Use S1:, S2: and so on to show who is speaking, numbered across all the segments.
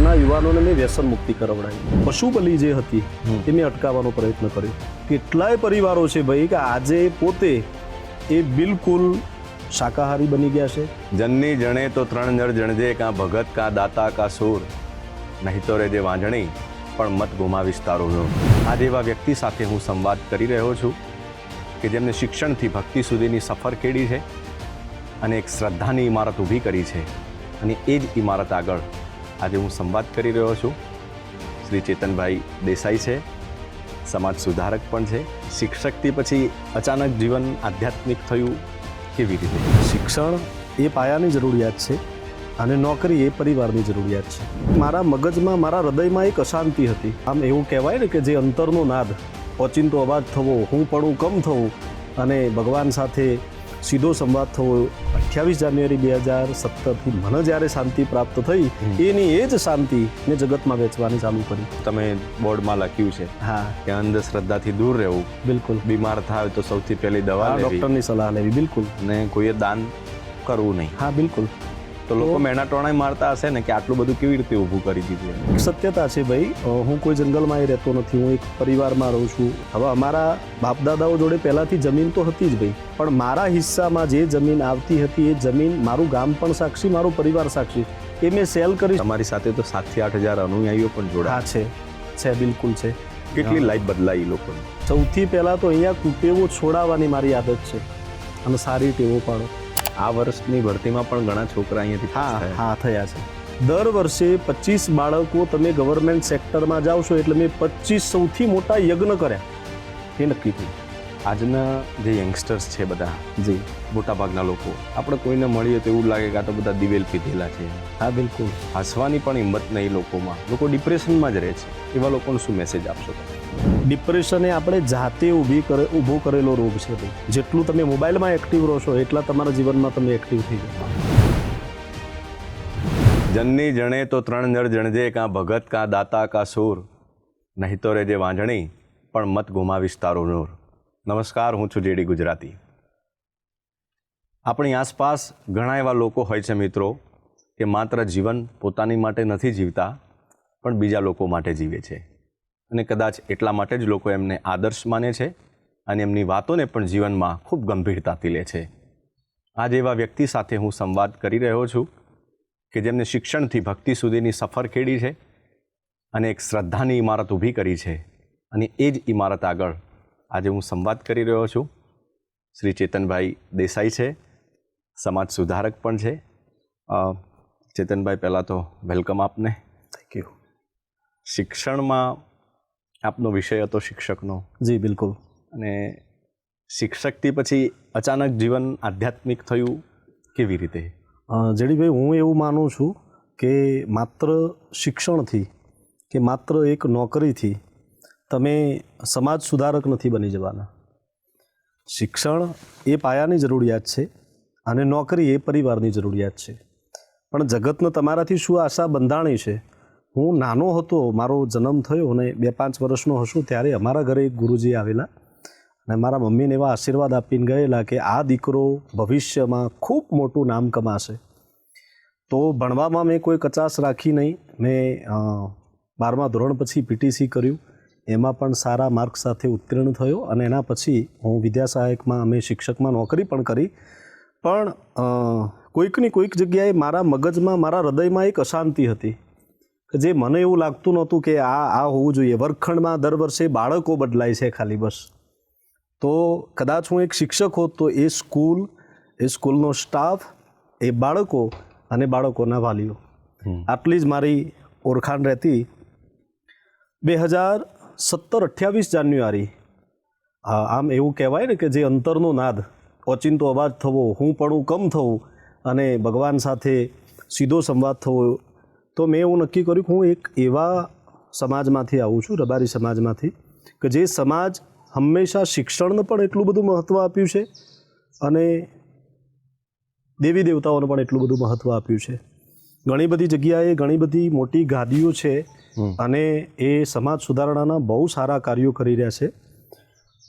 S1: ઘણા યુવાનોને મેં વ્યસન મુક્તિ કરાવડાવી. પશુ બલિ જે હતી એ મેં અટકાવવાનો પ્રયત્ન કર્યો. કેટલાય પરિવારો છે ભાઈ કે આજે પોતે એ બિલકુલ શાકાહારી બની ગયા છે.
S2: જનની જણે તો ત્રણ નર જણજે, કાં ભગત કાં દાતા કાં સૂર, નહીં તો રેજે વાંજણી પણ મત ગુમાવીશ તારું નૂર. આજે એવા વ્યક્તિ સાથે હું સંવાદ કરી રહ્યો છું કે જેમને શિક્ષણથી ભક્તિ સુધીની સફર ખેડી છે અને એક શ્રદ્ધાની ઇમારત ઊભી કરી છે. અને એ જ ઇમારત આગળ આજે હું સંવાદ કરી રહ્યો છું. શ્રી ચેતનભાઈ દેસાઈ છે, સમાજ સુધારક પણ છે. શિક્ષકથી પછી અચાનક જીવન આધ્યાત્મિક થયું કેવી રીતે?
S1: શિક્ષણ એ પાયાની જરૂરિયાત છે અને નોકરી એ પરિવારની જરૂરિયાત છે. મારા મગજમાં, મારા હૃદયમાં એક અશાંતિ હતી. આમ એવું કહેવાય ને કે જે અંતરનો નાદ, ઓચિંતો અવાજ થવો, હું પડું કમ થવું અને ભગવાન સાથે સીધો સંવાદ થવો. 28 જાન્યુઆરી 2017થી મને જ્યારે શાંતિ પ્રાપ્ત થઈ, એની એ જ શાંતિ મેં જગતમાં વેચવાની ચાલુ કરી.
S2: તમે બોર્ડમાં લખ્યું છે
S1: હા
S2: કે અંધશ્રદ્ધાથી દૂર રહેવું,
S1: બિલકુલ.
S2: બીમાર થાય તો સૌથી પહેલી દવા લેવી,
S1: ડૉક્ટરની સલાહ લેવી. બિલકુલ.
S2: ને કોઈએ દાન કરવું નહીં.
S1: હા બિલકુલ.
S2: તો લોકો મેણા ટોણાય મારતા હશે ને કે આટલું બધું કેવી રીતે ઊભું કરી દીધું?
S1: સત્યતા છે ભાઈ. હું કોઈ જંગલમાં રહેતો નથી, હું એક પરિવારમાં રહું છું. હવે અમારા બાપ દાદાઓ જોડે પહેલાંથી જમીન તો હતી જ ભાઈ, પણ મારા હિસ્સામાં જે જમીન આવતી હતી એ જમીન મારું ગામ પણ સાક્ષી, મારો પરિવાર સાક્ષી, એ મેં સેલ કરી.
S2: તમારી સાથે તો 7 થી 8 હજાર અનુયાયીઓ પણ જોડાયા
S1: છે બિલકુલ છે.
S2: કેટલી લાઈફ બદલાઈ લોકોની?
S1: સૌથી પહેલાં તો અહીંયા કુટેવો છોડાવવાની મારી આદત છે અને સારી ટેવો પાડો.
S2: આ વર્ષની ભરતીમાં પણ ઘણા છોકરા અહીંયાથી
S1: હા થયા છે. દર વર્ષે 25 બાળકો તમે ગવર્મેન્ટ સેક્ટરમાં જાઓ છો એટલે મેં 25 સૌથી મોટા યજ્ઞ કર્યા એ નક્કી થયું.
S2: આજના જે યંગસ્ટર્સ છે બધા,
S1: જી,
S2: મોટાભાગના લોકો, આપણે કોઈને મળીએ તો એવું લાગે કે આ તો બધા દિવેલ પીધેલા છે.
S1: હા બિલકુલ.
S2: હસવાની પણ હિંમત નહીં લોકોમાં. લોકો ડિપ્રેશનમાં જ રહે છે. એવા લોકોને શું મેસેજ આપશો?
S1: ડિપ્રેશન એ આપણે જાતે ઊભો કરેલો રોગ છે ભાઈ. જેટલું તમે મોબાઈલમાં એક્ટિવ રહો છો એટલા તમારા જીવનમાં તમે એક્ટિવ થઈ જાઓ.
S2: જનની જણે તો ત્રણ નર જણજે, કાં ભગત કાં દાતા કાં સૂર, નહીં તો રેજે વાંજણી પણ મત ગુમાવીશ તારું નૂર. નમસ્કાર, હું છું જેડી ગુજરાતી. આપણી આસપાસ ઘણા એવા લોકો હોય છે મિત્રો કે માત્ર જીવન પોતાની માટે નથી જીવતા પણ બીજા લોકો માટે જીવે છે. અને કદાચ એટલા માટે જ લોકો એમને આદર્શ માને છે અને એમની વાતોને પણ જીવનમાં ખૂબ ગંભીરતાથી લે છે. આજે એવા વ્યક્તિ સાથે હું સંવાદ કરી રહ્યો છું કે જેમને શિક્ષણથી ભક્તિ સુધીની સફર ખેડી છે અને એક શ્રદ્ધાની ઇમારત ઊભી કરી છે. અને એ જ ઇમારત આગળ આજે હું સંવાદ કરી રહ્યો છું. શ્રી ચેતનભાઈ દેસાઈ છે, સમાજ સુધારક પણ છે. ચેતનભાઈ, પહેલાં તો વેલકમ આપને.
S1: Thank you.
S2: શિક્ષણમાં આપનો વિષય હતો શિક્ષકનો.
S1: જી બિલકુલ.
S2: અને શિક્ષકથી પછી અચાનક જીવન આધ્યાત્મિક થયું કેવી રીતે?
S1: જેડીભાઈ, હું એવું માનું છું કે માત્ર શિક્ષણથી કે માત્ર એક નોકરીથી તમે સમાજ સુધારક નથી બની જવાના. શિક્ષણ એ પાયાની જરૂરિયાત છે અને નોકરી એ પરિવારની જરૂરિયાત છે. પણ જગતને તમારાથી શું આશા બંધાણી છે? હું નાનો હતો, મારો જન્મ થયો અને 2-5 વર્ષનો હશું ત્યારે અમારા ઘરે એક ગુરુજી આવેલા અને મારા મમ્મીને એવા આશીર્વાદ આપીને ગયેલા કે આ દીકરો ભવિષ્યમાં ખૂબ મોટું નામ કમાશે. તો ભણવામાં મેં કોઈ કચાશ રાખી નહીં. મેં 12મા ધોરણ પછી PTC કર્યું, એમાં પણ સારા માર્ક સાથે ઉત્તીર્ણ થયો અને એના પછી હું વિદ્યા સહાયકમાં, અમે શિક્ષકમાં નોકરી પણ કરી. પણ કોઈકની કોઈક જગ્યાએ મારા મગજમાં, મારા હૃદયમાં એક અશાંતિ હતી કે જે મને એવું લાગતું નહોતું કે આ હોવું જોઈએ. વર્ગખંડમાં દર વર્ષે બાળકો બદલાય છે ખાલી બસ. તો કદાચ હું એક શિક્ષક હોત તો એ સ્કૂલનો સ્ટાફ, એ બાળકો અને બાળકોના વાલીઓ, આટલી જ મારી ઓળખાણ રહેતી. 2017 28 જાન્યુઆરી, આમ એવું કહેવાય ને કે જે અંતરનો નાદ, ઓચિંતો અવાજ થવો, હું પડું કમ થવું અને ભગવાન સાથે સીધો સંવાદ થવો. તો મેં એવું નક્કી કર્યું કે હું એક એવા સમાજમાંથી આવું છું, રબારી સમાજમાંથી, કે જે સમાજ હંમેશા શિક્ષણને પણ એટલું બધું મહત્ત્વ આપ્યું છે અને દેવી દેવતાઓને પણ એટલું બધું મહત્ત્વ આપ્યું છે. ઘણી બધી જગ્યાએ ઘણી બધી મોટી ગાદીઓ છે અને એ સમાજ સુધારણાના બહુ સારા કાર્યો કરી રહ્યા છે.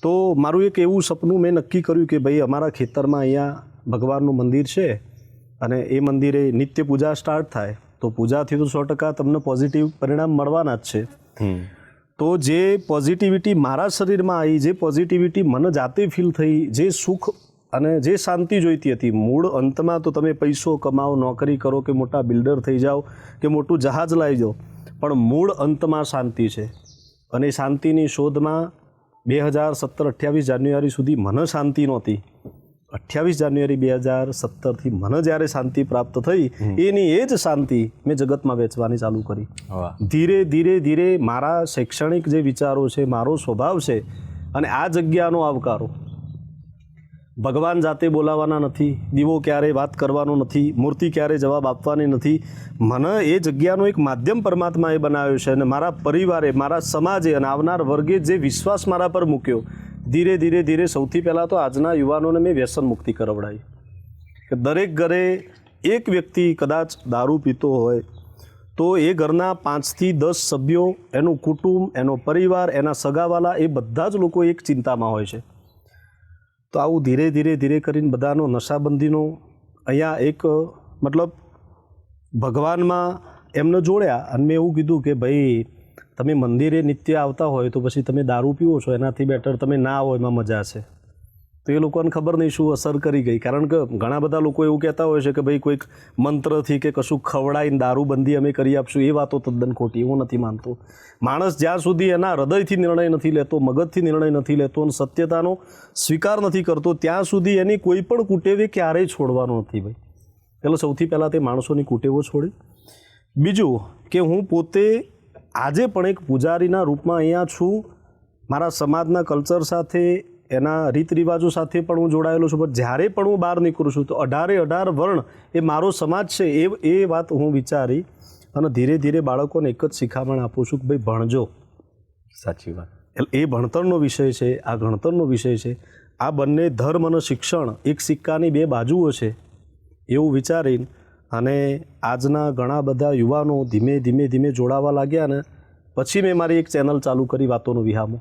S1: તો મારું એક એવું સપનું મેં નક્કી કર્યું કે ભાઈ અમારા ખેતરમાં અહીંયા ભગવાનનું મંદિર છે અને એ મંદિરે નિત્ય પૂજા સ્ટાર્ટ થાય તો પૂજાથી તો 100% તમને પોઝિટિવ પરિણામ મળવાના જ છે. તો જે પોઝિટિવિટી મારા શરીરમાં આવી, જે પોઝિટિવિટી મને જાતે ફીલ થઈ, જે સુખ અને જે શાંતિ જોઈતી હતી, મૂળ અંતમાં તો તમે પૈસો કમાઓ, નોકરી કરો કે મોટા બિલ્ડર થઈ જાઓ કે મોટું જહાજ લાવી જાઓ, પણ મૂળ અંતમાં શાંતિ છે. અને શાંતિની શોધમાં 2017-28 જાન્યુઆરી સુધી મને શાંતિ નહોતી. 28 જાન્યુઆરી 2017થી મને જ્યારે શાંતિ પ્રાપ્ત થઈ, એની એ જ શાંતિ મેં જગતમાં વેચવાની ચાલુ કરી. ધીરે ધીરે ધીરે મારા શૈક્ષણિક જે વિચારો છે, મારો સ્વભાવ છે, અને આ જગ્યાનો આવકારો. ભગવાન જાતે બોલાવવાના નથી, દીવો ક્યારેય વાત કરવાનો નથી, મૂર્તિ ક્યારેય જવાબ આપવાની નથી. મને એ જગ્યાનો એક માધ્યમ પરમાત્માએ બનાવ્યો છે, અને મારા પરિવારે, મારા સમાજે અને આવનાર વર્ગે જે વિશ્વાસ મારા પર મૂક્યો, ધીરે ધીરે ધીરે સૌથી પહેલાં તો આજના યુવાનોને મેં વ્યસન મુક્તિ કરાવડાવી. કે દરેક ઘરે એક વ્યક્તિ કદાચ દારૂ પીતો હોય તો એ ઘરના 5થી 10 સભ્યો, એનું કુટુંબ, એનો પરિવાર, એના સગાવાલા, એ બધા જ લોકો એક ચિંતામાં હોય છે. તો આવું ધીરે ધીરે ધીરે કરીને બધાનો નશાબંધીનો અહીંયા એક મતલબ ભગવાનમાં એમને જોડ્યા. અને મેં એવું કીધું કે ભાઈ તમે મંદિરે નિત્ય આવતા હોય તો પછી તમે દારૂ પીવો છો, એનાથી બેટર તમે ના આવો, એમાં મજા છે. તો એ લોકોને ખબર નહીં શું અસર કરી ગઈ. કારણ કે ઘણા બધા લોકો એવું કહેતા હોય છે કે ભાઈ કોઈક મંત્રથી કે કશું ખવડાવીને દારૂબંધી અમે કરી આપશું, એ વાતો તદ્દન ખોટી. હું નથી માનતો. માણસ જ્યાં સુધી એના હૃદયથી નિર્ણય નથી લેતો, મગજથી નિર્ણય નથી લેતો અને સત્યતાનો સ્વીકાર નથી કરતો, ત્યાં સુધી એની કોઈ પણ કુટેવે ક્યારેય છોડવાનો નથી ભાઈ. એટલે સૌથી પહેલાં તે માણસોની કુટેવો છોડી. બીજું કે હું પોતે આજે પણ એક પૂજારીના રૂપમાં અહીંયા છું. મારા સમાજના કલ્ચર સાથે, એના રીત રિવાજો સાથે પણ હું જોડાયેલો છું. પણ જ્યારે પણ હું બહાર નીકળું છું તો 18 વર્ણ એ મારો સમાજ છે, એ વાત હું વિચારી અને ધીરે ધીરે બાળકોને એક જ શિખામણ આપું છું કે ભાઈ ભણજો.
S2: સાચી વાત.
S1: એટલે એ ભણતરનો વિષય છે, આ ગણતરનો વિષય છે. આ બંને ધર્મ અને શિક્ષણ એક સિક્કાની બે બાજુઓ છે એવું વિચારીને અને આજના ઘણા બધા યુવાનો ધીમે ધીમે ધીમે જોડાવા લાગ્યા. ને પછી મેં મારી એક ચેનલ ચાલુ કરી, વાતોનો વિહામો,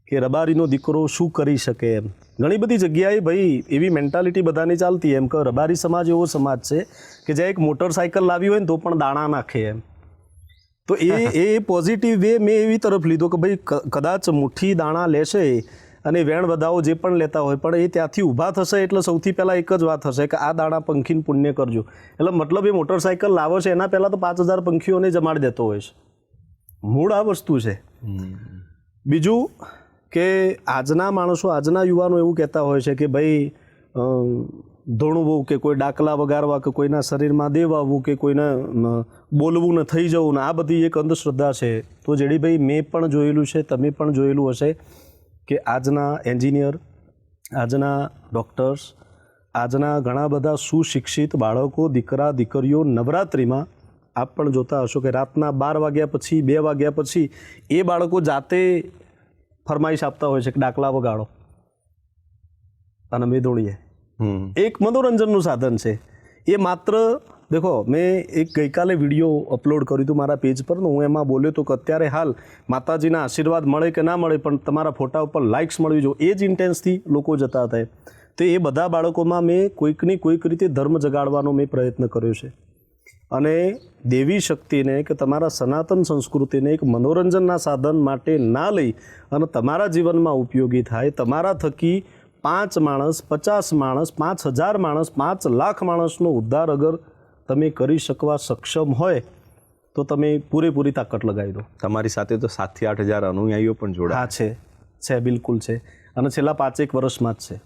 S1: કે રબારીનો દીકરો શું કરી શકે એમ. ઘણી બધી જગ્યાએ ભાઈ એવી મેન્ટાલિટી બધાની ચાલતી એમ કે રબારી સમાજ એવો સમાજ છે કે જ્યાં એક મોટરસાઇકલ લાવી હોય ને તો પણ દાણા નાખે એમ. તો એ પોઝિટિવ વે મેં એવી તરફ લીધો કે ભાઈ કદાચ મુઠ્ઠી દાણા લેશે અને વેણ વધાવો જે પણ લેતા હોય, પણ એ ત્યાંથી ઊભા થશે એટલે સૌથી પહેલાં એક જ વાત હશે કે આ દાણા પંખીને પુણ્ય કરજો. એટલે મતલબ એ મોટરસાઇકલ લાવે છે એના પહેલાં તો 5000 પંખીઓને જમાડી દેતો હોય છે. મૂળ આ વસ્તુ છે. બીજું કે આજના માણસો, આજના યુવાનો એવું કહેતા હોય છે કે ભાઈ ધોણવું કે કોઈ ડાકલા વગાડવા કે કોઈના શરીરમાં દેવ આવવું કે કોઈને બોલવું ને થઈ જવું ને, આ બધી એક અંધશ્રદ્ધા છે. તો જેડીભાઈ મેં પણ જોયેલું છે, તમે પણ જોયેલું હશે કે આજના એન્જિનિયર, આજના ડૉક્ટર્સ, આજના ઘણા બધા સુશિક્ષિત બાળકો, દીકરા દીકરીઓ નવરાત્રિમાં આપ પણ જોતા હશો કે રાતના 12 વાગ્યા પછી, 2 વાગ્યા પછી એ બાળકો જાતે ફરમાઈશ આપતા હોય છે કે ડાકલા વગાડો અને અમે દોડીએ. એક મનોરંજનનું સાધન છે એ. માત્ર દેખો, મેં એક ગઈકાલે વિડીયો અપલોડ કર્યું હતું મારા પેજ પર. હું એમાં બોલ્યો હતો કે અત્યારે હાલ માતાજીના આશીર્વાદ મળે કે ના મળે, પણ તમારા ફોટા ઉપર લાઇક્સ મળવી જોઈએ, એ જ ઇન્ટેન્સથી લોકો જતા હતા. તો એ બધા બાળકોમાં મેં કોઈકની કોઈક રીતે ધર્મ જગાડવાનો મેં પ્રયત્ન કર્યો છે. અને દેવી શક્તિને કે તમારા સનાતન સંસ્કૃતિને એક મનોરંજનના સાધન માટે ના લઈ અને તમારા જીવનમાં ઉપયોગી થાય, તમારા થકી 5 માણસ, 50 માણસ, 5000 માણસ, 5 લાખ માણસનો ઉદ્ધાર અગર તમે કરી શકવા સક્ષમ હોય તો તમે પૂરેપૂરી તાકાત લગાવી દો.
S2: તમારી સાથે તો 7 થી 8 હજાર અનુયાયીઓ પણ જોડાયા.
S1: હા, છે, બિલકુલ છે. અને છેલ્લા 5-1 વર્ષમાં જ છે.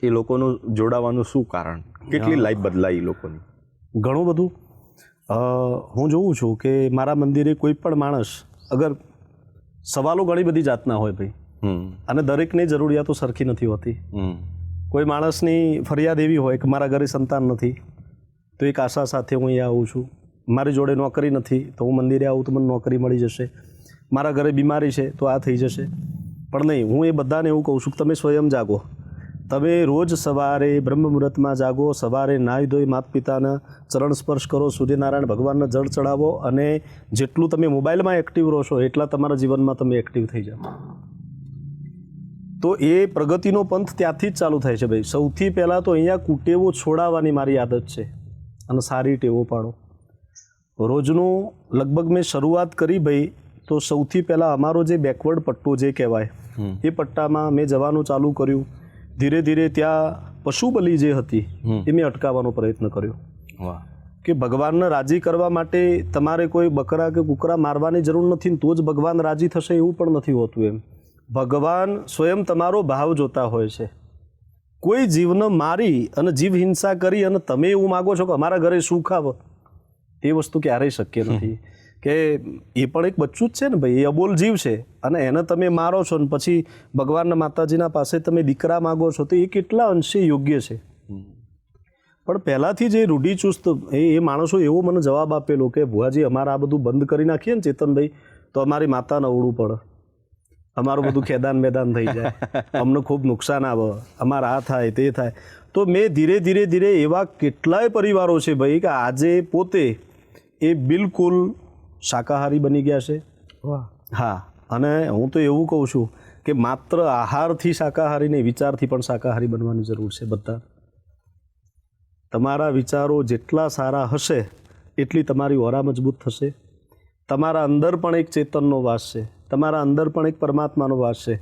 S2: એ લોકોનું જોડાવાનું શું કારણ? કેટલી લાઈફ બદલાઈ લોકોની?
S1: ઘણું બધું. હું જોઉં છું કે મારા મંદિરે કોઈ પણ માણસ અગર, સવાલો ઘણી બધી જાતના હોય ભાઈ, અને દરેકની જરૂરિયાતો સરખી નથી હોતી. કોઈ માણસની ફરિયાદ એવી હોય કે મારા ઘરે સંતાન નથી, તો એક આશા સાથે હું અહીંયા આવું છું. મારી જોડે નોકરી નથી તો હું મંદિરે આવું તો મને નોકરી મળી જશે. મારા ઘરે બીમારી છે તો આ થઈ જશે. પણ નહીં, હું એ બધાને એવું કહું છું કે તમે સ્વયં જાગો. તમે રોજ સવારે બ્રહ્મ મુહૂર્તમાં જાગો, સવારે નાહી ધોઈ માતા પિતાના ચરણ સ્પર્શ કરો, સૂર્યનારાયણ ભગવાનને જળ ચડાવો, અને જેટલું તમે મોબાઈલમાં એક્ટિવ રહો છો એટલા તમારા જીવનમાં તમે એક્ટિવ થઈ જાઓ. તો એ પ્રગતિનો પંથ ત્યાંથી જ ચાલુ થાય છે ભાઈ. સૌથી પહેલાં તો અહીંયા કુટેવો છોડાવવાની મારી આદત છે. અને સારી ટેવો પાડો. રોજનું લગભગ મેં શરૂઆત કરી ભાઈ તો સૌથી પહેલાં અમારો જે બેકવર્ડ પટ્ટો જે કહેવાય એ પટ્ટામાં મેં જવાનું ચાલુ કર્યું. ધીરે ધીરે ત્યાં પશુ બલિ જે હતી એ મેં અટકાવવાનો પ્રયત્ન કર્યો.
S2: વાહ.
S1: કે ભગવાનને રાજી કરવા માટે તમારે કોઈ બકરા કે કૂકરા મારવાની જરૂર નથી ને તો જ ભગવાન રાજી થશે એવું પણ નથી હોતું. એમ ભગવાન સ્વયં તમારો ભાવ જોતા હોય છે. કોઈ જીવને મારી અને જીવ હિંસા કરી અને તમે એવું માગો છો કે અમારા ઘરે સુખ આવે, એ વસ્તુ ક્યારેય શક્ય નથી. કે એ પણ એક બચ્ચું જ છે ને ભાઈ, એ અબોલ જીવ છે અને એને તમે મારો છો ને પછી ભગવાનના માતાજીના પાસે તમે દીકરા માગો છો તો એ કેટલા અંશે યોગ્ય છે. પણ પહેલાંથી જે રૂઢિચુસ્ત એ માણસો એવો મને જવાબ આપેલો કે ભુવાજી અમારે આ બધું બંધ કરી નાખીએ ને ચેતનભાઈ તો અમારી માતાને અવળું પડે, અમારું બધું ખેદાન મેદાન થઈ જાય, અમને ખૂબ નુકસાન આવે, અમારે આ થાય તે થાય. તો મેં ધીરે ધીરે ધીરે એવા કેટલાય પરિવારો છે ભાઈ કે આજે પોતે એ બિલકુલ શાકાહારી બની ગયા છે. હા, અને હું તો એવું કહું છું કે માત્ર આહારથી શાકાહારી નહીં, વિચારથી પણ શાકાહારી બનવાની જરૂર છે. બધા તમારા વિચારો જેટલા સારા હશે એટલી તમારી ઓરા મજબૂત થશે. તમારા અંદર પણ એક ચેતનનો વાસ છે, તમારા અંદર પણ એક પરમાત્માનો વાસ છે.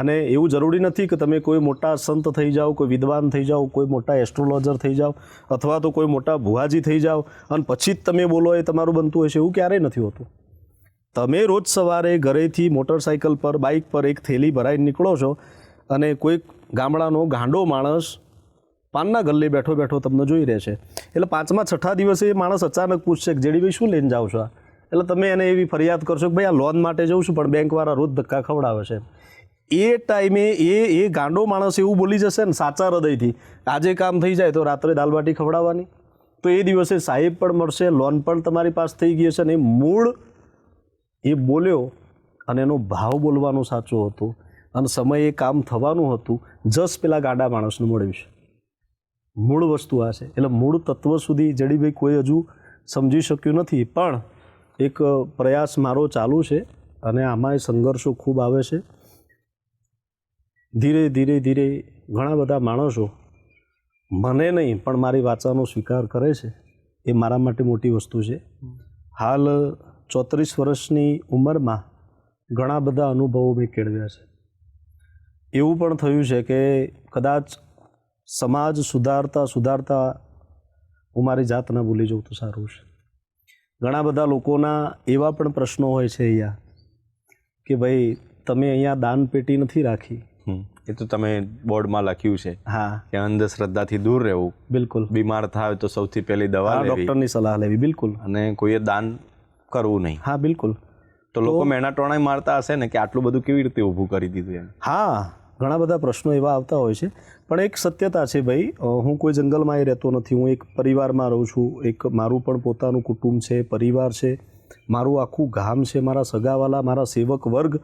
S1: અને એવું જરૂરી નથી કે તમે કોઈ મોટા સંત થઈ જાઓ, કોઈ વિદ્વાન થઈ જાઓ, કોઈ મોટા એસ્ટ્રોલોજર થઈ જાઓ અથવા તો કોઈ મોટા ભુવાજી થઈ જાઓ અને પછી જ તમે બોલો એ તમારું બનતું હશે, એવું ક્યારેય નથી હોતું. તમે રોજ સવારે ઘરેથી મોટરસાઇકલ પર, બાઇક પર એક થેલી ભરાઈને નીકળો છો અને કોઈક ગામડાનો ગાંડો માણસ પાનના ગલ્લે બેઠો બેઠો તમને જોઈ રહે છે. એટલે 5મા 6ઠા દિવસે એ માણસ અચાનક પૂછશે કે જેડીભાઈ શું લઈને જાઓ છો? એટલે તમે એને એવી ફરિયાદ કરશો કે ભાઈ આ લોન માટે જઉં છું પણ બેંકવાળા રોજ ધક્કા ખવડાવે છે. એ ટાઈમે એ ગાંડો માણસ એવું બોલી જશે ને સાચા હૃદયથી, આજે કામ થઈ જાય તો રાત્રે દાલબાટી ખવડાવવાની, તો એ દિવસે સાહેબ પણ મળશે, લોન પણ તમારી પાસે થઈ ગઈ હશે. ને મૂળ એ બોલ્યો અને એનો ભાવ બોલવાનો સાચો હતો અને સમયે કામ થવાનું હતું, જસ પેલા ગાંડા માણસનું મળ્યું છે. મૂળ વસ્તુ આ છે. એટલે મૂળ તત્વ સુધી જડીભાઈ કોઈ હજુ સમજી શક્યું નથી, પણ એક પ્રયાસ મારો ચાલુ છે અને આમાંય સંઘર્ષો ખૂબ આવે છે. ધીરે ધીરે ધીરે ઘણા બધા માણસો મને નહીં પણ મારી વાચાનો સ્વીકાર કરે છે, એ મારા માટે મોટી વસ્તુ છે. હાલ 34 વર્ષની ઉંમરમાં ઘણા બધા અનુભવો મેં કેળવ્યા છે. એવું પણ થયું છે કે કદાચ સમાજ સુધારતા સુધારતા હું મારી જાત ના ભૂલી જાઉં તો સારું છે. ઘણા બધા લોકોના એવા પણ પ્રશ્નો હોય છે અહીંયા કે ભાઈ તમે અહીંયા દાન પેટી નથી રાખી.
S2: એ તો તમે બોર્ડમાં લખ્યું છે.
S1: હા, કે
S2: અંધશ્રદ્ધાથી દૂર રહેવું.
S1: બિલકુલ.
S2: બીમાર થાય તો સૌથી પહેલી દવા લેવી,
S1: ડૉક્ટરની સલાહ લેવી. બિલકુલ.
S2: અને કોઈએ દાન કરવું નહીં.
S1: હા, બિલકુલ.
S2: તો લોકો મેણા ટોણાય મારતા હશે ને કે આટલું બધું કેવી રીતે ઊભું કરી દીધું એમ.
S1: હા, ઘણા બધા પ્રશ્નો એવા આવતા હોય છે. પણ એક સત્યતા છે ભાઈ, હું કોઈ જંગલમાં રહેતો નથી, હું એક પરિવારમાં રહું છું. એક મારું પણ પોતાનું કુટુંબ છે, પરિવાર છે, મારું આખું ગામ છે, મારા સગાવાલા, મારા સેવક વર્ગ,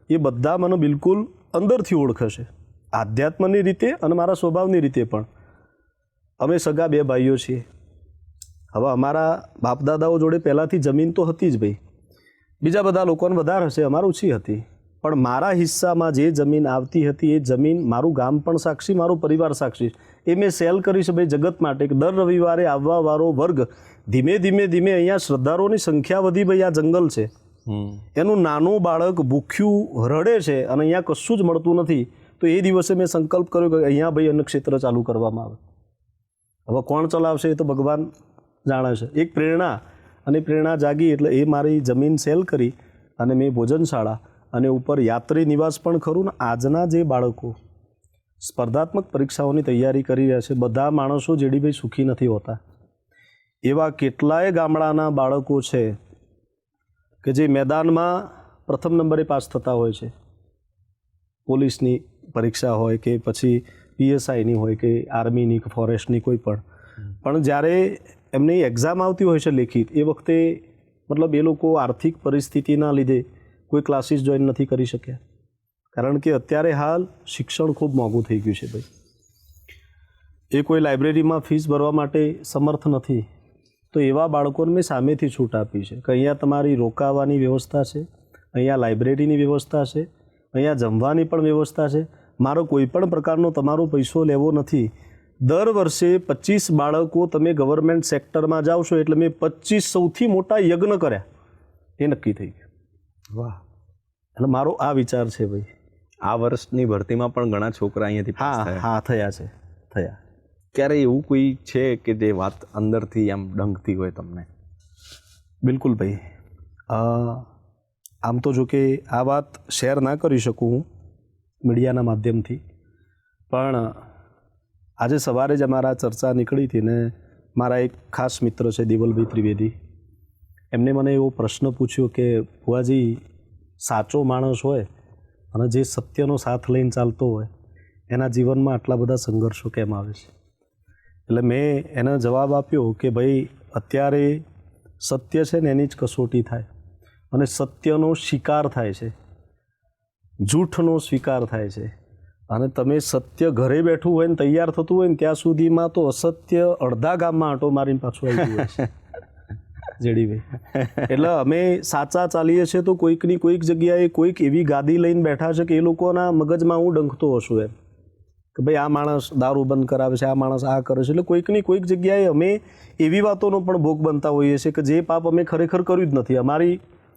S1: એ બધા મને બિલકુલ અંદરથી ઓળખે છે, આધ્યાત્મની રીતે અને મારા સ્વભાવની રીતે પણ. અમે સગા 2 ભાઈઓ છીએ. હવે અમારા બાપદાદાઓ જોડે પહેલાંથી જમીન તો હતી જ ભાઈ, બીજા બધા લોકોને વધારે હશે, અમારે ઓછી હતી. પણ મારા હિસ્સામાં જે જમીન આવતી હતી એ જમીન મારું ગામ પણ સાક્ષી, મારો પરિવાર સાક્ષી, એ મેં સેલ કરી છે ભાઈ જગત માટે. કે દર રવિવારે આવવાવાળો વર્ગ ધીમે ધીમે ધીમે અહીંયા શ્રદ્ધાળુઓની સંખ્યા વધી. ભાઈ આ જંગલ છે, એનું નાનું બાળક ભૂખ્યું રડે છે અને અહીંયા કશું જ મળતું નથી, તો એ દિવસે મેં સંકલ્પ કર્યો કે અહીંયા ભાઈ અન્નક્ષેત્ર ચાલુ કરવામાં આવે. હવે કોણ ચલાવશે એ તો ભગવાન જાણે છે. એક પ્રેરણા, અને પ્રેરણા જાગી એટલે એ મારી જમીન સેલ કરી અને મેં ભોજનશાળા અને ઉપર યાત્રી નિવાસ પણ ખરું. ને આજના જે બાળકો સ્પર્ધાત્મક પરીક્ષાઓની તૈયારી કરી રહ્યા છે, બધા માણસો જેડીભાઈ સુખી નથી હોતા. એવા કેટલાય ગામડાના બાળકો છે કે જે મેદાનમાં પ્રથમ નંબરે પાસ થતા હોય છે, પોલીસની પરીક્ષા હોય કે પછી PSIની હોય કે આર્મીની કે ફોરેસ્ટની કોઈ પણ જ્યારે એમની એક્ઝામ આવતી હોય છે લેખિત, એ વખતે મતલબ એ લોકો આર્થિક પરિસ્થિતિના લીધે કોઈ ક્લાસીસ જોઈન નથી કરી શક્યા. કારણ કે અત્યારે હાલ શિક્ષણ ખૂબ મોંઘું થઈ ગયું છે ભાઈ. એ કોઈ લાઇબ્રેરીમાં ફીસ ભરવા માટે સમર્થ નથી, તો એવા બાળકોને મેં સામેથી છૂટ આપી છે કે અહીંયા તમારી રોકાવાની વ્યવસ્થા છે, અહીંયા લાઇબ્રેરીની વ્યવસ્થા છે, અહીંયા જમવાની પણ વ્યવસ્થા છે. મારો કોઈ પણ પ્રકારનો તમારો પૈસો લેવો નથી. દર વર્ષે 25 બાળકો તમે ગવર્મેન્ટ સેક્ટરમાં જાઓ છો એટલે મેં 25 સૌથી મોટા યજ્ઞ કર્યા એ નક્કી થઈ ગયું.
S2: વાહ.
S1: એટલે મારો આ વિચાર છે ભાઈ.
S2: આ વર્ષની ભરતીમાં પણ ઘણા છોકરા અહીંયાથી પાસ
S1: હા
S2: થયા.
S1: હા થયા છે થયા.
S2: ક્યારે એવું કોઈ છે કે જે વાત અંદરથી આમ ડંખતી હોય તમને?
S1: બિલકુલ ભાઈ. આમ તો જો કે આ વાત શેર ના કરી શકું હું મીડિયાના માધ્યમથી, પણ આજે સવારે જ અમારા ચર્ચા નીકળી હતી ને મારા એક ખાસ મિત્ર છે દેવલભાઈ ત્રિવેદી, એમને મને એવો પ્રશ્ન પૂછ્યો કે ભુવાજી, સાચો માણસ હોય અને જે સત્યનો સાથ લઈને ચાલતો હોય એના જીવનમાં આટલા બધા સંઘર્ષો કેમ આવે છે? એટલે મેં એને જવાબ આપ્યો કે ભાઈ અત્યારે સત્ય છે ને એની જ કસોટી થાય અને સત્યનો શિકાર થાય છે, જૂઠનો સ્વીકાર થાય છે. અને તમે સત્ય ઘરે બેઠું હોય ને તૈયાર થતું હોય ને ત્યાં સુધીમાં તો અસત્ય અડધા ગામમાં આંટો મારીને પાછું આવી ગયું હોય છે. જેડીભાઈ, એટલે અમે સાચા ચાલીએ છીએ તો કોઈકની કોઈક જગ્યાએ કોઈક એવી ગાદી લઈને બેઠા છે કે એ લોકોના મગજમાં હું ડંખતો હશું એમ કે ભાઈ આ માણસ દારૂ બંધ કરાવે છે, આ માણસ આ કરે છે. એટલે કોઈકની કોઈક જગ્યાએ અમે એવી વાતોનો પણ ભોગ બનતા હોઈએ છીએ કે જે પાપ અમે ખરેખર કર્યું જ નથી. અમારી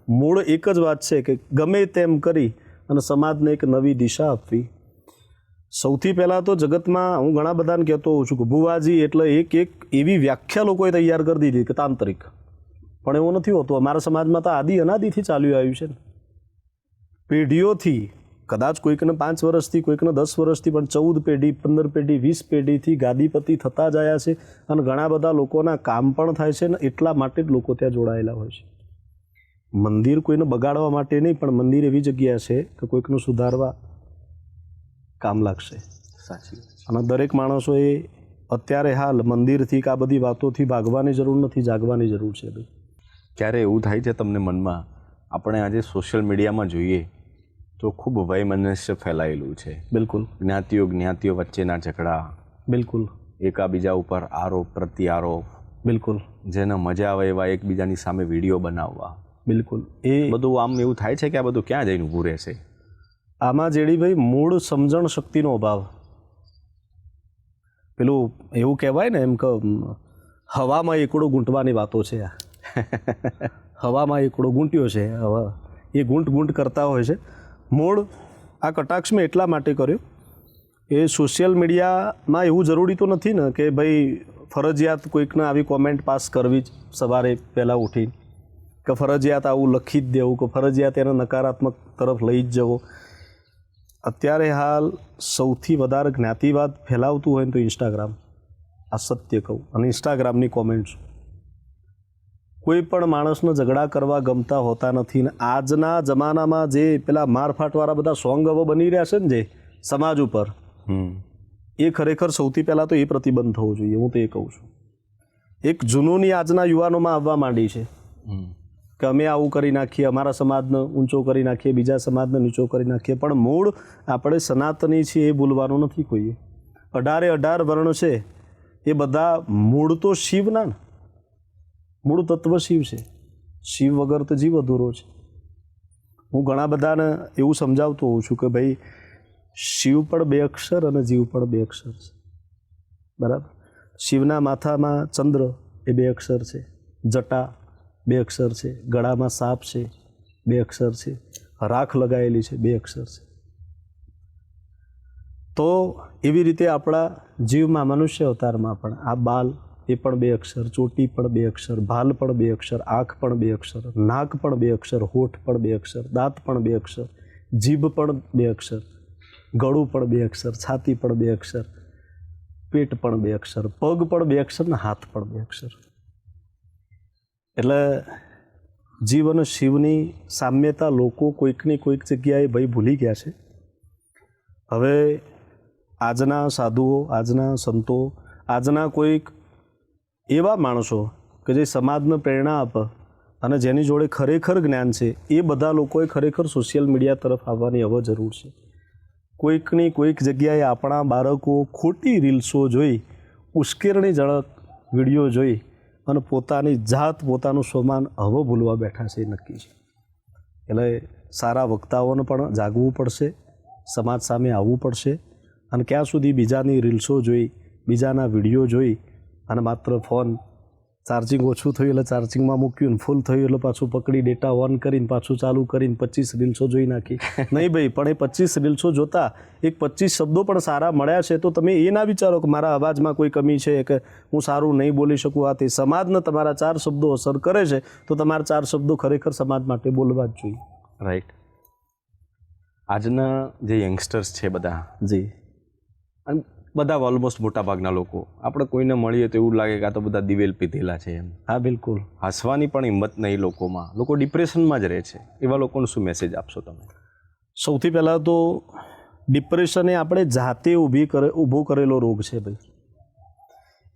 S1: મૂળ એક જ વાત છે કે ગમે તેમ કરી અને સમાજને એક નવી દિશા આપવી. સૌથી પહેલાં તો જગતમાં હું ઘણા બધાને કહેતો હોઉં છું કે ભુવાજી એટલે એક એવી વ્યાખ્યા લોકોએ તૈયાર કરી દીધી કે તાંત્રિક, પણ એવું નથી હોતું. અમારા સમાજમાં તો આદિ અનાદિથી ચાલ્યું આવ્યું છે ને, પેઢીઓથી, કદાચ કોઈકને 5 વર્ષથી, કોઈકને 10 વર્ષથી, પણ 14 પેઢી, 15 પેઢી, 20 પેઢીથી ગાદીપતિ થતા જ આવ્યા છે અને ઘણા બધા લોકોના કામ પણ થાય છે ને એટલા માટે જ લોકો ત્યાં જોડાયેલા હોય છે. મંદિર કોઈને બગાડવા માટે નહીં, પણ મંદિર એવી જગ્યા છે કે કોઈકનું સુધારવા કામ લાગશે.
S2: સાચી.
S1: અને દરેક માણસોએ અત્યારે હાલ મંદિરથી કે આ બધી વાતોથી ભાગવાની જરૂર નથી, જાગવાની જરૂર છે ભાઈ.
S2: ક્યારે એવું થાય છે તમને મનમાં, આપણે આજે સોશિયલ મીડિયામાં જોઈએ તો ખૂબ વૈમનસ્ય ફેલાયેલું છે.
S1: બિલકુલ.
S2: જ્ઞાતિઓ વચ્ચેના ઝઘડા,
S1: બિલકુલ.
S2: એકાબીજા ઉપર આરોપ પ્રત્યારોપ,
S1: બિલકુલ.
S2: જેને મજા આવે એવા એકબીજાની સામે વિડીયો બનાવવા,
S1: બિલકુલ. એ
S2: બધું આમ એવું થાય છે કે આ બધું ક્યાં જઈને ઊભું રહેશે?
S1: આમાં જેડીભાઈ મૂળ સમજણ શક્તિનો અભાવ. પેલું એવું કહેવાય ને એમ કે હવામાં એકડો ગૂંટવાની વાતો છે આ. હવામાં એકડો ગૂંટ્યો છે, હવે એ ગૂંટ કરતા હોય છે. મૂળ આ કટાક્ષ મેં એટલા માટે કર્યો કે સોશિયલ મીડિયામાં એવું જરૂરી તો નથી ને કે ભાઈ ફરજિયાત કોઈકને આવી કોમેન્ટ પાસ કરવી જ સવારે પહેલાં ઉઠીને, કે ફરજિયાત આવું લખી જ દેવું, કે ફરજિયાત એને નકારાત્મક તરફ લઈ જ જવો. અત્યારે હાલ સૌથી વધારે જ્ઞાતિવાદ ફેલાવતું હોય ને તો ઇન્સ્ટાગ્રામ. આ સત્ય કહું, અને ઇન્સ્ટાગ્રામની કોમેન્ટ્સ. કોઈ પણ માણસને ઝઘડા કરવા ગમતા હોતા નથી. ને આજના જમાનામાં જે પેલા મારફાટવાળા બધા સોંગ હવે બની રહ્યા છે ને જે સમાજ ઉપર, એ ખરેખર સૌથી પહેલાં તો એ પ્રતિબંધ થવો જોઈએ. હું તો એ કહું છું. એક જુનૂની આજના યુવાનોમાં આવવા માંડી છે કે અમે આવું કરી નાખીએ, અમારા સમાજને ઊંચો કરી નાખીએ, બીજા સમાજને નીચો કરી નાખીએ. પણ મૂળ આપણે સનાતની છીએ એ ભૂલવાનું નથી કોઈએ. 18 વર્ણ છે એ બધા મૂળ તો શિવના ને, મૂળ તત્વ શિવ છે. શિવ વગર તો જીવ અધૂરો છે. હું ઘણા બધાને એવું સમજાવતો હોઉં છું કે ભાઈ શિવ પણ 2 અક્ષર અને જીવ પણ 2 અક્ષર છે. બરાબર. શિવના માથામાં ચંદ્ર એ 2 અક્ષર છે, જટા 2 અક્ષર છે, ગળામાં સાપ છે 2 અક્ષર છે, રાખ લગાવેલી છે 2 અક્ષર છે. તો એવી રીતે આપણા જીવમાં, મનુષ્ય અવતારમાં પણ આ બાલ એ પણ 2 અક્ષર, ચોટી પણ 2 અક્ષર, ભાલ પણ 2 અક્ષર, આંખ પણ 2 અક્ષર, નાક પણ 2 અક્ષર, હોઠ પણ 2 અક્ષર, દાંત પણ 2 અક્ષર, જીભ પણ 2 અક્ષર, ગળું પણ 2 અક્ષર, છાતી પણ 2 અક્ષર, પેટ પણ 2 અક્ષર, પગ પણ 2 અક્ષર ને હાથ પણ 2 અક્ષર. એટલે જીવ અને શિવની સામ્યતા લોકો કોઈકની કોઈક જગ્યાએ ભાઈ ભૂલી ગયા છે. હવે આજના સાધુઓ, આજના સંતો, આજના કોઈક એવા માણસો કે જે સમાજને પ્રેરણા આપે અને જેની જોડે ખરેખર જ્ઞાન છે, એ બધા લોકોએ ખરેખર સોશિયલ મીડિયા તરફ આવવાની હવે જરૂર છે. કોઈકની કોઈક જગ્યાએ આપણા બાળકો ખોટી રીલ્સો જોઈ, ઉશ્કેરણીજનક વિડીયો જોઈ અને પોતાની જાત, પોતાનું સ્વમાન હવે ભૂલવા બેઠા છે, એ નક્કી છે. એટલે સારા વક્તાઓને પણ જાગવું પડશે, સમાજ સામે આવવું પડશે. અને ક્યાં સુધી બીજાની રીલ્સો જોઈ, બીજાના વિડીયો જોઈ અને માત્ર ફોન ચાર્જિંગ ઓછું થયું એટલે ચાર્જિંગમાં મૂક્યું ને ફૂલ થયું એટલે પાછું પકડી ડેટા ઓન કરીને પાછું ચાલુ કરીને 25 રીલ્સો જોઈ નાખી. નહીં ભાઈ, પણ એ 25 રીલ્સો જોતા એક 25 શબ્દો પણ સારા મળ્યા છે તો તમે એ ના વિચારો કે મારા અવાજમાં કોઈ કમી છે કે હું સારું નહીં બોલી શકું. આ તે સમાજને તમારા 4 શબ્દો અસર કરે છે તો તમારા 4 શબ્દો ખરેખર સમાજ માટે બોલવા જ જોઈએ.
S2: રાઈટ. આજના જે યંગસ્ટર્સ છે બધા,
S1: જી,
S2: અને બધા ઓલમોસ્ટ મોટાભાગના લોકો, આપણે કોઈને મળીએ તો એવું લાગે કે આ તો બધા દિવેલ પીધેલા છે એમ.
S1: હા, બિલકુલ.
S2: હસવાની પણ હિંમત નહીં લોકોમાં, લોકો ડિપ્રેશનમાં જ રહે છે. એવા લોકોને શું મેસેજ આપશો તમે?
S1: સૌથી પહેલાં તો ડિપ્રેશન એ આપણે જાતે ઊભો કરેલો રોગ છે ભાઈ.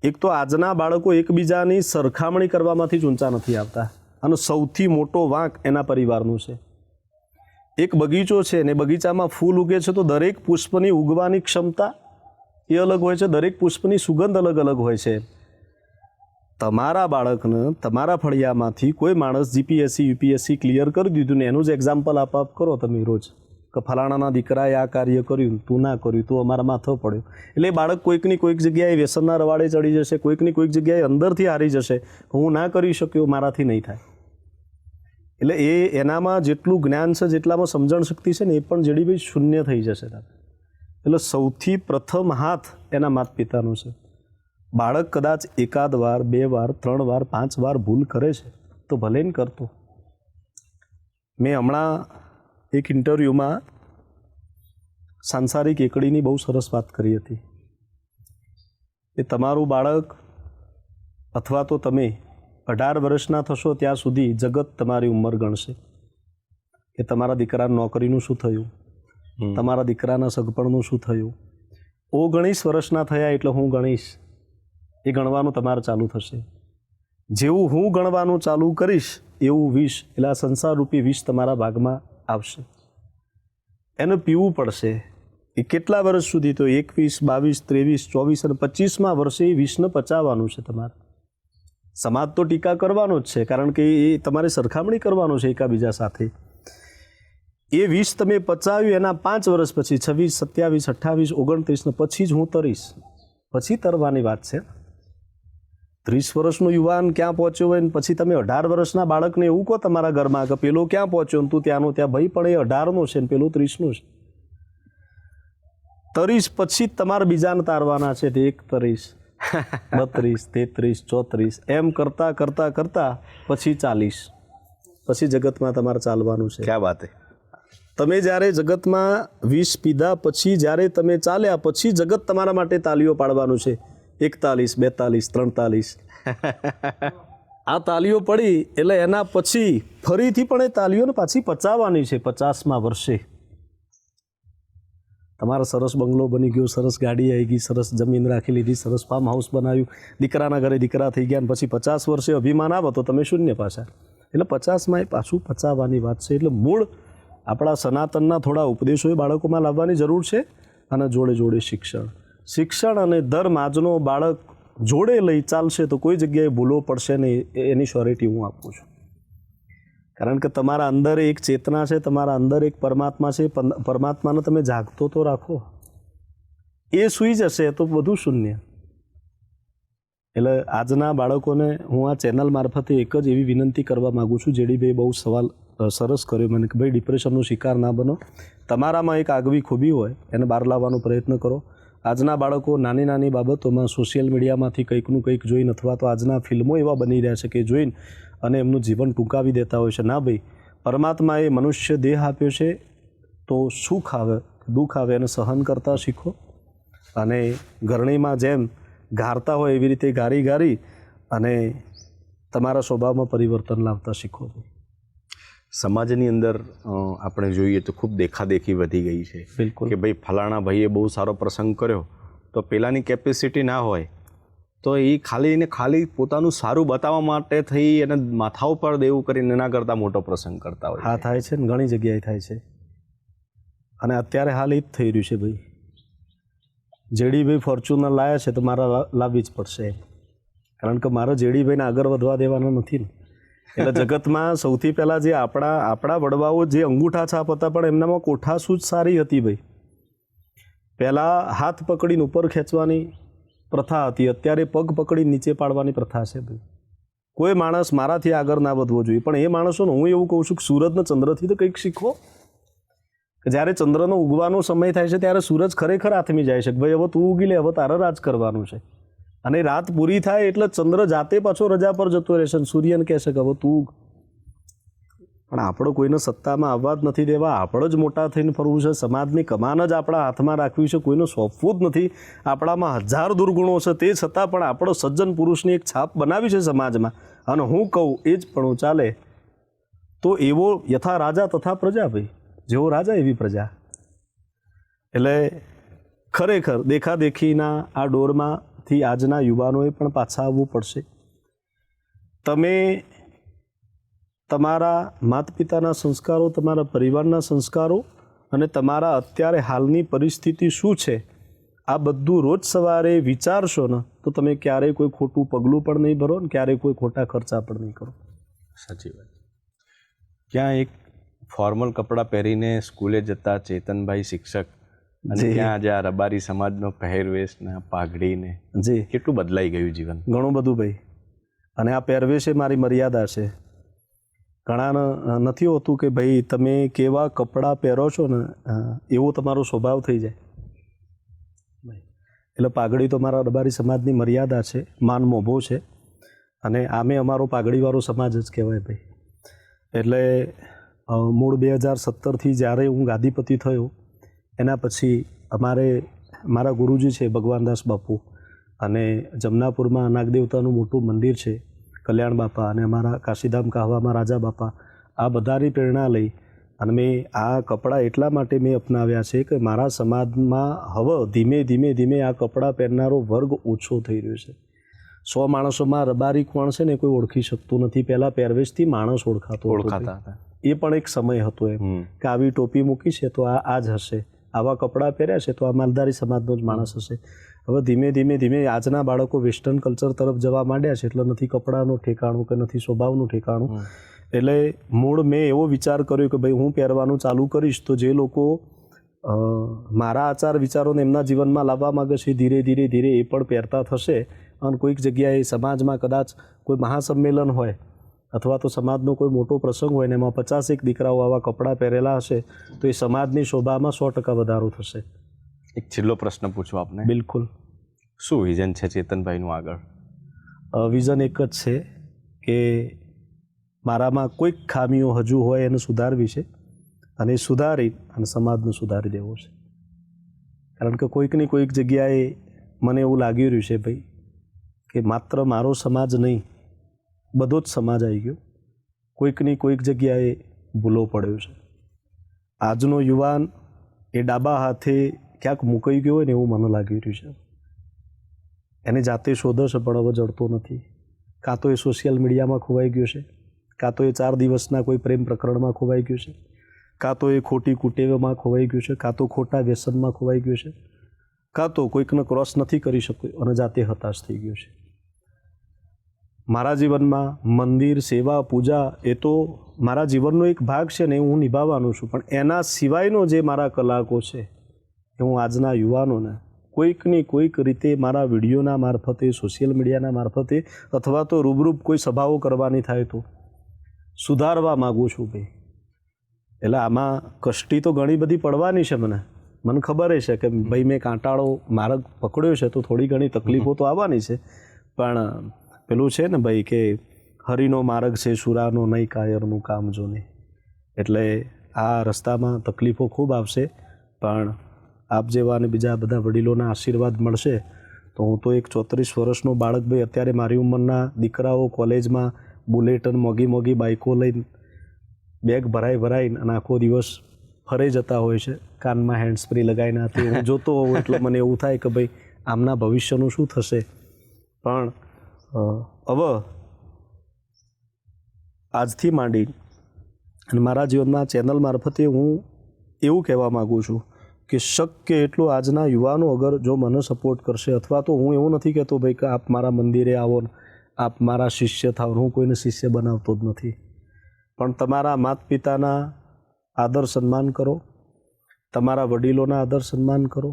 S1: એક તો આજના બાળકો એકબીજાની સરખામણી કરવામાંથી જ ઊંચા નથી આવતા અને સૌથી મોટો વાંક એના પરિવારનું છે. એક બગીચો છે ને બગીચામાં ફૂલ ઉગે છે તો દરેક પુષ્પની ઉગવાની ક્ષમતા એ અલગ હોય છે, દરેક પુષ્પની સુગંધ અલગ અલગ હોય છે. તમારા બાળકને તમારા ફળિયામાંથી કોઈ માણસ જીપીએસસી યુપીએસસી ક્લિયર કરી દીધું ને એનું જ એક્ઝામ્પલ આપ કરો તમે રોજ કે ફલાણાના દીકરાએ આ કાર્ય કર્યું, તું ના કર્યું, તું અમારા માથો પડ્યો. એટલે બાળક કોઈકની કોઈક જગ્યાએ વ્યસનના રવાડે ચડી જશે, કોઈકની કોઈક જગ્યાએ અંદરથી હારી જશે, હું ના કરી શક્યો, મારાથી નહીં થાય. એટલે એનામાં જેટલું જ્ઞાન છે, જેટલામાં સમજણ શક્તિ છે ને એ પણ જેડી ભાઈ શૂન્ય થઈ જશે. એટલે સૌથી પ્રથમ હાથ એના માતા પિતાનો છે. બાળક કદાચ 1 વાર 2 વાર 3 વાર 5 વાર ભૂલ કરે છે તો ભલે ને કરતો. મેં હમણાં એક ઇન્ટરવ્યૂમાં સાંસારિક એકડીની બહુ સરસ વાત કરી હતી કે તમારું બાળક અથવા તો તમે 18 વર્ષના થશો ત્યાં સુધી જગત તમારી ઉંમર ગણશે કે તમારા દીકરાની નોકરીનું શું થયું, તમારા દીકરાના સગપણનું શું થયું. 19 વર્ષના થયા એટલે હું ગણીશ, એ ગણવાનું તમારે ચાલુ થશે. જેવું હું ગણવાનું ચાલુ કરીશ એવું વિષ, એટલે આ સંસારરૂપી વિષ તમારા ભાગમાં આવશે. એને પીવું પડશે. એ કેટલા વર્ષ સુધી? તો 21, 22, 23, 24 અને 25મા વર્ષે એ વિષને પચાવવાનું છે તમારે. સમાજ તો ટીકા કરવાનો જ છે, કારણ કે એ તમારે સરખામણી કરવાનું છે એકાબીજા સાથે. એ વિષ તમે પચાવ્યું એના 5 વર્ષ પછી 26, 27, 28, 29 ને પછી જ હું તરીશ. પછી તરવાની વાત છે. 30 વર્ષનો યુવાન ક્યાં પહોંચ્યો હોય ને પછી તમે 18 વર્ષના બાળકને એવું કહો તમારા ઘરમાં કે પેલો ક્યાં પહોંચ્યો ને તું ત્યાંનો ત્યાં, ભાઈ પણ એ 18નો છે ને પેલું 30નું છે. 30 પછી જ તમારે બીજાને તારવાના છે. 31, 32, 33, 34 એમ કરતાં કરતાં કરતાં પછી 40, પછી જગતમાં તમારે ચાલવાનું છે.
S2: ક્યાં વાત હે.
S1: તમે જ્યારે જગતમાં વિષ પીધા પછી જ્યારે તમે ચાલ્યા પછી જગત તમારા માટે તાલીઓ પાડવાનું છે. 41, 42, 43. આ તાલીઓ પડી એટલે એના પછી ફરીથી પણ એ તાલીઓને પાછી પચાવવાની છે. 50મા વર્ષે તમારો સરસ બંગલો બની ગયો, સરસ ગાડી આવી ગઈ, સરસ જમીન રાખી લીધી, સરસ ફાર્મ હાઉસ બનાવ્યું, દીકરાના ઘરે દીકરા થઈ ગયા, પછી 50 વર્ષે અભિમાન આવે તો તમે શૂન્ય પાછા. એટલે 50માં એ પાછું પચાવવાની વાત છે. એટલે મૂળ આપણા સનાતનના થોડા ઉપદેશો એ બાળકોમાં લાવવાની જરૂર છે અને જોડે જોડે શિક્ષણ અને ધર્મ આજનો બાળક જોડે લઈ ચાલશે તો કોઈ જગ્યાએ ભૂલો પડશે નહીં, એની શ્યોરિટી હું આપું છું. કારણ કે તમારા અંદર એક ચેતના છે, તમારા અંદર એક પરમાત્મા છે. પરમાત્માને તમે જાગતો તો રાખો, એ સૂઈ જશે તો બધું શૂન્ય. એટલે આજના બાળકોને હું આ ચેનલ મારફતે એક જ એવી વિનંતી કરવા માગું છું. જેડીભાઈ બહુ સવાલ સરસ કર્યો મને કે ભાઈ ડિપ્રેશનનો શિકાર ના બનો. તમારામાં એક આગવી ખૂબી હોય એને બહાર લાવવાનો પ્રયત્ન કરો. આજના બાળકો નાની નાની બાબતોમાં સોશિયલ મીડિયામાંથી કંઈકનું કંઈક જોઈને અથવા તો આજના ફિલ્મો એવા બની રહ્યા છે કે જોઈને અને એમનું જીવન ટૂંકાવી દેતા હોય છે. ના ભાઈ, પરમાત્માએ મનુષ્ય દેહ આપ્યો છે તો સુખ આવે દુઃખ આવે એને સહન કરતા શીખો અને ઘરણીમાં જેમ ગારતા હોય એવી રીતે ગારી અને તમારા સ્વભાવમાં પરિવર્તન લાવતા શીખો.
S2: સમાજની અંદર આપણે જોઈએ તો ખૂબ દેખાદેખી વધી ગઈ છે.
S1: બિલકુલ.
S2: કે ભાઈ ફલાણા ભાઈએ બહુ સારો પ્રસંગ કર્યો તો પેલાની કેપેસિટી ના હોય તો એ ખાલી પોતાનું સારું બતાવવા માટે થઈ અને માથા ઉપર દેવું કરીને એના કરતાં મોટો પ્રસંગ કરતા હોય.
S1: હા, થાય છે ને, ઘણી જગ્યાએ થાય છે. અને અત્યારે હાલ એ જ થઈ રહ્યું છે. ભાઈ જેડીભાઈ ફોર્ચ્યુનર લાયા છે તો મારા લાવવી જ પડશે, કારણ કે મારે જેડીભાઈને આગળ વધવા દેવાના નથી ને. એટલે જગતમાં સૌથી પહેલાં જે આપણા વડવાઓ જે અંગૂઠા છાપ હતા પણ એમનામાં કોઠાસૂઝ સારી હતી. ભાઈ પહેલાં હાથ પકડીને ઉપર ખેંચવાની, પ્રથા હતી, અત્યારે પગ પકડી નીચે પાડવાની પ્રથા છે ભાઈ. કોઈ માણસ મારાથી આગળ ના વધવો જોઈએ, પણ એ માણસોને હું એવું કહું છું કે સૂરજને ચંદ્રથી તો કંઈક શીખો. કે જ્યારે ચંદ્રનો ઉગવાનો સમય થાય છે ત્યારે સૂરજ ખરેખર આથમી જાય છે કે ભાઈ હવે તું ઉગી લે, હવે તારે રાજ કરવાનું છે. અને રાત પૂરી થાય એટલે ચંદ્ર જાતે પાછો રજા પર જતો રહેશે અને સૂર્યને કહેશે કે હવે તું ઉગ. પણ આપણે કોઈને સત્તામાં આવવા જ નથી દેવા, આપણે જ મોટા થઈને ફરવું છે, સમાજની કમાન જ આપણા હાથમાં રાખવી છે, કોઈને સોંપવું જ નથી. આપણામાં હજાર દુર્ગુણો છે, તે છતાં પણ આપણો સજ્જન પુરુષની એક છાપ બનાવી છે સમાજમાં. અને હું કહું એ જ પણ ચાલે તો એવો યથા રાજા તથા પ્રજા ભાઈ, જેવો રાજા એવી પ્રજા. એટલે ખરેખર દેખાદેખીના આ ડોરમાંથી આજના યુવાનોએ પણ પાછા આવવું પડશે. તમે તમારા માતા પિતાના સંસ્કારો, તમારા પરિવારના સંસ્કારો અને તમારા અત્યારે હાલની પરિસ્થિતિ શું છે, આ બધું રોજ સવારે વિચારશો ને તો તમે ક્યારેય કોઈ ખોટું પગલું પણ નહીં ભરો ને ક્યારેય કોઈ ખોટા ખર્ચા પણ નહીં કરો.
S2: સાચી વાત. ક્યાં એક ફોર્મલ કપડાં પહેરીને સ્કૂલે જતા ચેતનભાઈ શિક્ષક અને ક્યાં આજે આ રબારી સમાજનો પહેરવેશ ને પાઘડીને
S1: જી
S2: કેટલું બદલાઈ ગયું જીવન.
S1: ઘણું બધું ભાઈ. અને આ પહેરવેશે મારી મર્યાદા છે. ઘણાને નથી હોતું કે ભાઈ તમે કેવા કપડાં પહેરો છો ને એવો તમારો સ્વભાવ થઈ જાય. એટલે પાઘડી તો મારા રબારી સમાજની મર્યાદા છે, માન મોભો છે. અને આમે અમારો પાઘડીવાળો સમાજ જ કહેવાય ભાઈ. એટલે મૂળ 2017થી જ્યારે હું ગાદીપતિ થયો એના પછી મારા ગુરુજી છે ભગવાનદાસ બાપુ, અને જમનાપુરમાં નાગદેવતાનું મોટું મંદિર છે કલ્યાણ બાપા, અને અમારા કાશીધામ કાહવામાં રાજા બાપા, આ બધાની પ્રેરણા લઈ અને મેં આ કપડાં એટલા માટે મેં અપનાવ્યા છે કે મારા સમાજમાં હવે ધીમે ધીમે ધીમે આ કપડાં પહેરનારો વર્ગ ઓછો થઈ રહ્યો છે. 100 માણસોમાં રબારી કોણ છે ને કોઈ ઓળખી શકતું નથી. પહેલાં પહેરવેશથી માણસ ઓળખાતા હતા. એ પણ એક સમય હતો એમ કે આવી ટોપી મૂકી છે તો આ જ હશે, આવા કપડાં પહેર્યા છે તો આ માલધારી સમાજનો જ માણસ હશે. હવે ધીમે ધીમે ધીમે આજના બાળકો વેસ્ટર્ન કલ્ચર તરફ જવા માંડ્યા છે, એટલે નથી કપડાનું ઠેકાણું કે નથી સ્વભાવનું ઠેકાણું. એટલે મૂળ મેં એવો વિચાર કર્યો કે ભાઈ હું પહેરવાનું ચાલુ કરીશ તો જે લોકો મારા આચાર વિચારોને એમના જીવનમાં લાવવા માગે છે ધીરે ધીરે ધીરે એ પણ પહેરતા થશે. અને કોઈક જગ્યાએ સમાજમાં કદાચ કોઈ મહાસંમેલન હોય અથવા તો સમાજનો કોઈ મોટો પ્રસંગ હોય ને એમાં 50 દીકરાઓ આવા કપડાં પહેરેલા હશે તો એ સમાજની શોભામાં 100% વધારો થશે.
S2: એક છેલ્લો પ્રશ્ન પૂછો આપને.
S1: બિલકુલ.
S2: શું વિઝન છે ચેતનભાઈનું આગળ?
S1: વિઝન એક જ છે કે મારામાં કોઈક ખામીઓ હજુ હોય એને સુધારવી છે, અને સુધારી અને સમાજને સુધારી દેવો છે. કારણ કે કોઈકની કોઈક જગ્યાએ મને એવું લાગી રહ્યું છે ભાઈ કે માત્ર મારો સમાજ નહીં, બધો જ સમાજ આવી ગયો. કોઈકની કોઈક જગ્યાએ ભૂલો પડ્યો છે. આજનો યુવાન એ ડાબા હાથે ક્યાંક મુકાઈ ગયો હોય ને એવું મને લાગી રહ્યું છે. એને જાતે શોધે છે પણ હવે જડતો નથી. કાં તો એ સોશિયલ મીડિયામાં ખોવાઈ ગયો છે, કાં તો એ 4 દિવસના કોઈ પ્રેમ પ્રકરણમાં ખોવાઈ ગયું છે, કાં તો એ ખોટી કુટેવમાં ખોવાઈ ગયું છે, કાં તો ખોટા વ્યસનમાં ખોવાઈ ગયું છે, કાં તો કોઈકને ક્રોસ નથી કરી શક્યો અને જાતે હતાશ થઈ ગયો છે. મારા જીવનમાં મંદિર, સેવા, પૂજા એ તો મારા જીવનનો એક ભાગ છે ને હું નિભાવવાનું છું, પણ એના સિવાયનો જે મારા કલાકો છે એ હું આજના યુવાનોને કોઈકની કોઈક રીતે મારા વિડીયોના મારફતે, સોશિયલ મીડિયાના મારફતે અથવા તો રૂબરૂપ કોઈ સભાઓ કરવાની થાય તો સુધારવા માગું છું ભાઈ. એટલે આમાં કષ્ટી તો ઘણી બધી પડવાની છે. મને ખબર છે કે ભાઈ મેં કાંટાળો માર્ગ પકડ્યો છે તો થોડી ઘણી તકલીફો તો આવવાની છે, પણ પેલું છે ને ભાઈ કે હરિનો માર્ગ છે સુરાનો નહીં કાયરનું કામ જો નહીં. એટલે આ રસ્તામાં તકલીફો ખૂબ આવશે, પણ આપ જેવા અને બીજા બધા વડીલોના આશીર્વાદ મળશે તો હું તો એક 34 વર્ષનો બાળક ભાઈ, અત્યારે મારી ઉંમરના દીકરાઓ કોલેજમાં બુલેટ અને મોગી બાઇકો લઈને બેગ ભરાઈને અને આખો દિવસ ફરે જતા હોય છે કાનમાં હેન્ડ્સ ફ્રી લગાવીને. હું જોતો હોઉં એટલે મને એવું થાય કે ભાઈ આમના ભવિષ્યનું શું થશે. પણ હવે આજથી માંડી અને મારા જીવનમાં ચેનલ મારફતે હું એવું કહેવા માગું છું કે શક્ય એટલું આજના યુવાનો અગર જો મને સપોર્ટ કરશે, અથવા તો હું એવું નથી કહેતો ભાઈ કે આપ મારા મંદિરે આવો ને આપ મારા શિષ્ય થાવ, હું કોઈને શિષ્ય બનાવતો જ નથી, પણ તમારા માતા પિતાના આદર સન્માન કરો, તમારા વડીલોના આદર સન્માન કરો,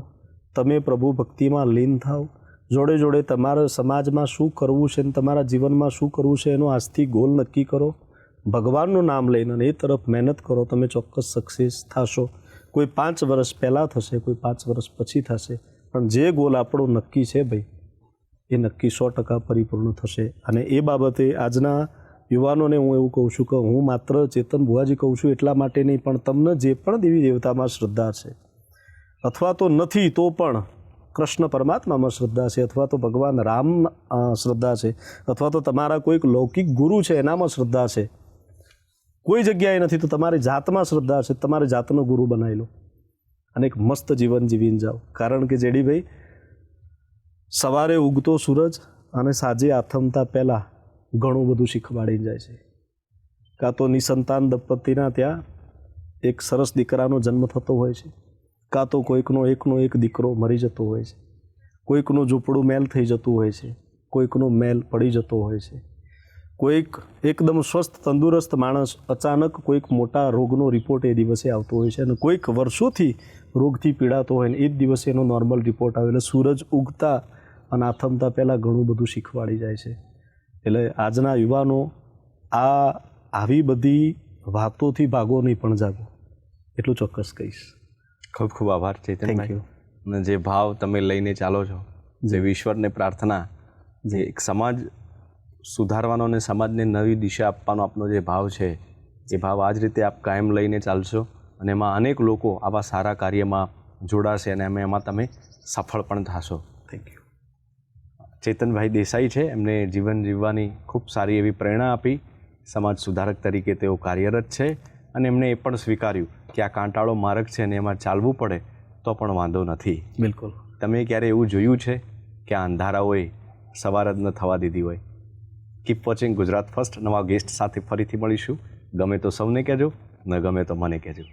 S1: તમે પ્રભુ ભક્તિમાં લીન થાવ, જોડે જોડે તમારા સમાજમાં શું કરવું છે અને તમારા જીવનમાં શું કરવું છે એનો આજથી ગોલ નક્કી કરો. ભગવાનનું નામ લઈને અને એ તરફ મહેનત કરો, તમે ચોક્કસ સક્સેસ થશો. કોઈ 5 વર્ષ પહેલાં થશે, કોઈ 5 વર્ષ પછી થશે, પણ જે ગોલ આપણો નક્કી છે ભાઈ, એ નક્કી 100% પરિપૂર્ણ થશે. અને એ બાબતે આજના યુવાનોને હું એવું કહું છું કે હું માત્ર ચેતન ભુવાજી કહું છું એટલા માટે નહીં, પણ તમને જે પણ દેવી દેવતામાં શ્રદ્ધા છે, અથવા તો નથી તો પણ કૃષ્ણ પરમાત્મામાં શ્રદ્ધા છે, અથવા તો ભગવાન રામ શ્રદ્ધા છે, અથવા તો તમારા કોઈક લૌકિક ગુરુ છે એનામાં શ્રદ્ધા છે, કોઈ જગ્યાએ નથી તો તમારી જાતમાં શ્રદ્ધા છે, તમારી જાતનો ગુરુ બનાવી લો અને એક મસ્ત જીવન જીવીને જાઓ. કારણ કે જેડીભાઈ, સવારે ઉગતો સૂરજ અને સાંજે આથમતા પહેલાં ઘણું બધું શીખવાડીને જાય છે. કાં તો નિસંતાન દંપતીના ત્યાં એક સરસ દીકરાનો જન્મ થતો હોય છે, કાં તો કોઈકનો એક દીકરો મરી જતો હોય છે, કોઈકનું ઝૂંપડું મેલ થઈ જતું હોય છે, કોઈકનો મેલ પડી જતો હોય છે, કોઈક એકદમ સ્વસ્થ તંદુરસ્ત માણસ અચાનક કોઈક મોટા રોગનો રિપોર્ટ એ દિવસે આવતો હોય છે, અને કોઈક વર્ષોથી રોગથી પીડાતો હોય ને એ જ દિવસે એનો નોર્મલ રિપોર્ટ આવે. એટલે સૂરજ ઉગતા અને આથમતા પહેલાં ઘણું બધું શીખવાડી જાય છે. એટલે આજના યુવાનો આવી બધી વાતોથી ભાગો નહીં પણ જાગો, એટલું ચોક્કસ કહીશ.
S2: ખૂબ ખૂબ આભાર ચેતનભાઈ. અને જે ભાવ તમે લઈને ચાલો છો, જે ઈશ્વરને પ્રાર્થના, જે એક સમાજ સુધારવાનો અને સમાજને નવી દિશા આપવાનો આપનો જે ભાવ છે, એ ભાવ આ જ રીતે આપ કાયમ લઈને ચાલશો અને એમાં અનેક લોકો આવા સારા કાર્યમાં જોડાશે અને એમાં તમે સફળ પણ થશો.
S1: Thank you.
S2: ચેતનભાઈ દેસાઈ છે, એમને જીવન જીવવાની ખૂબ સારી એવી પ્રેરણા આપી. સમાજ સુધારક તરીકે તેઓ કાર્યરત છે અને એમણે એ પણ સ્વીકાર્યું કે આ કાંટાળો માર્ગ છે અને એમાં ચાલવું પડે તો પણ વાંધો નથી.
S1: બિલકુલ.
S2: તમે ક્યારે એવું જોયું છે કે આ અંધારાઓએ સવાર જ ન થવા દીધી હોય? Keep watching Gujarat first. નવા ગેસ્ટ સાથે ફરીથી મળીશું. ગમે તો સૌને કહેજો, ન ગમે તો મને કહેજો.